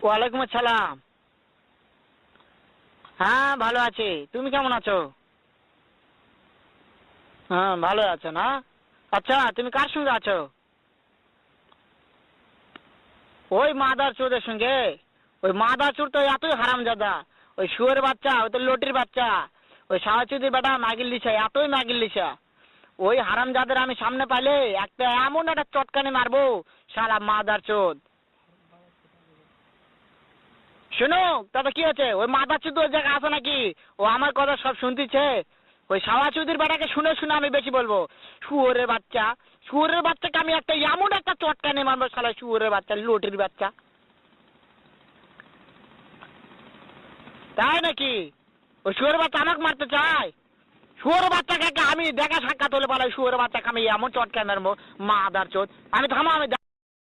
ওয়ালাইকুম আসসালাম। হ্যাঁ ভালো আছি, তুমি কেমন আছো? হ্যাঁ ভালো আছো না? আচ্ছা তুমি কার সঙ্গে আছো? ওই মাদার চোদের সঙ্গে। ওই মাদার চোর তো এতই হারামজাদা। ওই শুয়োরের বাচ্চা, ওই তো লটির বাচ্চা। ওই সাওয়াচুদির বেটা মাগিল লিসা, এতই মাগিল লিসা। ওই হারামজাদের আমি সামনে পাইলে একটা এমন একটা চটকানি মারবো, শালা মাদার চোদ। শোনো, তবে কি হচ্ছে, ওই মাদার চোদ ওই জায়গায় আছে নাকি? ও আমার কথা সব শুনতেছে। ওই সাওয়াচুদির বেটাকে শুনে শুনে আমি বেশি বলবো। শুয়োরের বাচ্চা, শুয়োরের বাচ্চাকে আমি একটা এমন একটা চটকানি মারবো, শালা শুয়োরের বাচ্চা, লটির বাচ্চা। তাই নাকি? ওই শুয়োরের বাচ্চা আমাকে মারতে চায়? শুয়োরের বাচ্চাকে আমি দেখা সাক্ষাৎ হলে বলে শুয়োরের বাচ্চাকে আমি এমন চটকানি মারবো, মাদার চোদ। আমি থামো, আমি